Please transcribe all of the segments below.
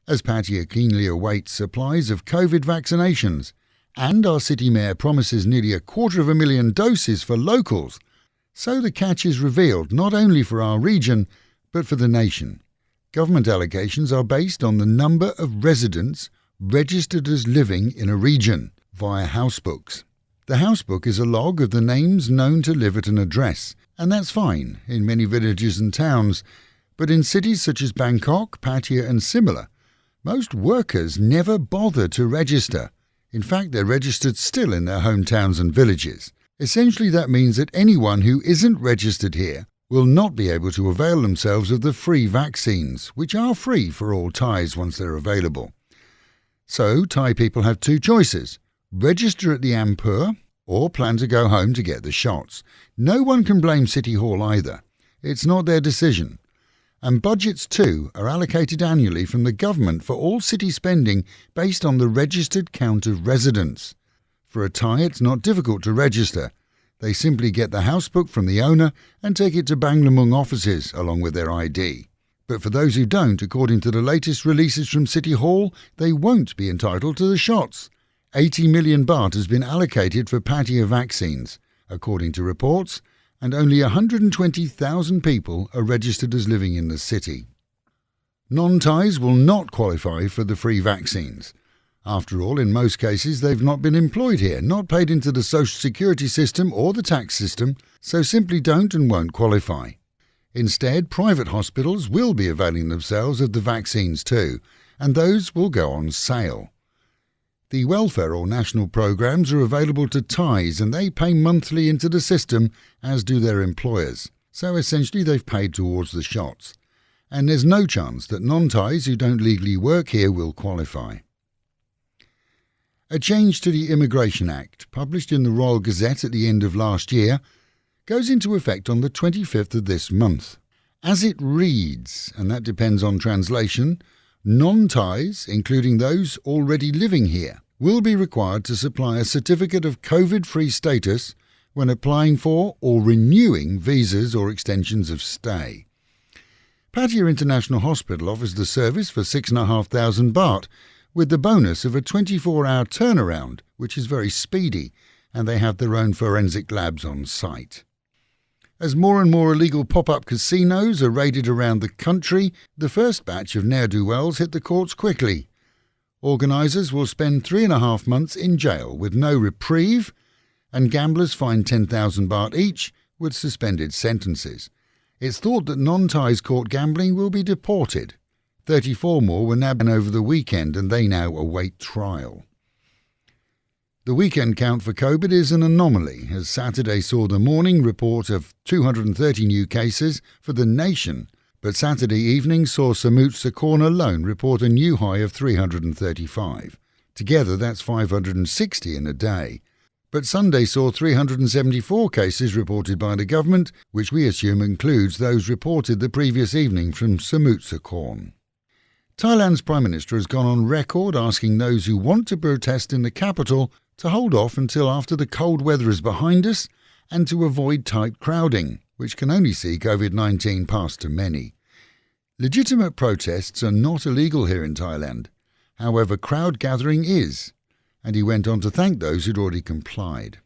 as Pattaya keenly awaits supplies of COVID vaccinations, and our city mayor promises nearly 250,000 doses for locals. So the catch is revealed not only for our region, but for the nation. Government allocations are based on the number of residents registered as living in a region via housebooks. The housebook is a log of the names known to live at an address, and that's fine in many villages and towns, but in cities such as Bangkok, Pattaya and similar, most workers never bother to register. In fact, they're registered still in their hometowns and villages. Essentially, that means that anyone who isn't registered here will not be able to avail themselves of the free vaccines, which are free for all Thais once they're available. So, Thai people have two choices: register at the Ampur or plan to go home to get the shots. No one can blame City Hall either. It's not their decision. And budgets too are allocated annually from the government for all city spending based on the registered count of residents. For a Thai, it's not difficult to register. They simply get the housebook from the owner and take it to Banglamung offices along with their ID. But for those who don't, according to the latest releases from City Hall, they won't be entitled to the shots. 80 million baht has been allocated for Pattaya vaccines, according to reports, and only 120,000 people are registered as living in the city. Non-Thais will not qualify for the free vaccines. After all, in most cases they've not been employed here, not paid into the social security system or the tax system, so simply don't and won't qualify. Instead, private hospitals will be availing themselves of the vaccines too, and those will go on sale. The welfare or national programs are available to Thais and they pay monthly into the system, as do their employers. So essentially they've paid towards the shots. And there's no chance that non-Thais who don't legally work here will qualify. A change to the Immigration Act, published in the Royal Gazette at the end of last year, goes into effect on the 25th of this month. As it reads, and that depends on translation, non-Thais, including those already living here, will be required to supply a certificate of COVID-free status when applying for or renewing visas or extensions of stay. Pattaya International Hospital offers the service for 6,500 baht, with the bonus of a 24-hour turnaround, which is very speedy, and they have their own forensic labs on site. As more and more illegal pop-up casinos are raided around the country, the first batch of ne'er-do-wells hit the courts quickly. Organisers will spend 3.5 months in jail with no reprieve, and gamblers fined 10,000 baht each with suspended sentences. It's thought that non-Thais caught gambling will be deported. 34 more were nabbed over the weekend and they now await trial. The weekend count for COVID is an anomaly, as Saturday saw the morning report of 230 new cases for the nation, but Saturday evening saw Samut Sakhon alone report a new high of 335. Together that's 560 in a day. But Sunday saw 374 cases reported by the government, which we assume includes those reported the previous evening from Samut Sakhon. Thailand's Prime Minister has gone on record asking those who want to protest in the capital to hold off until after the cold weather is behind us and to avoid tight crowding, which can only see COVID-19 pass to many. Legitimate protests are not illegal here in Thailand. However, crowd gathering is, and he went on to thank those who'd already complied.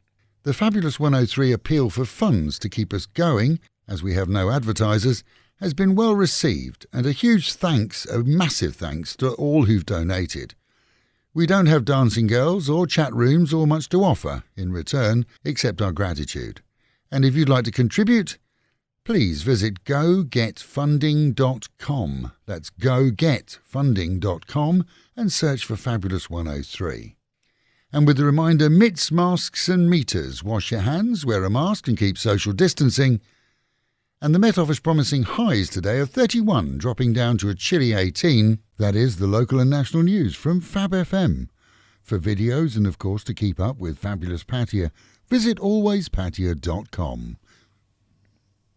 The Fabulous 103 appeal for funds to keep us going, as we have no advertisers, has been well received, and a massive thanks to all who've donated. We don't have dancing girls or chat rooms or much to offer in return except our gratitude. And if you'd like to contribute, please visit gogetfunding.com. That's gogetfunding.com and search for Fabulous 103. And with the reminder, mitts, masks and meters. Wash your hands, wear a mask and keep social distancing. And the Met Office promising highs today of 31, dropping down to a chilly 18. That is the local and national news from Fab FM. For videos and of course to keep up with Fabulous Pattaya, visit alwayspattaya.com.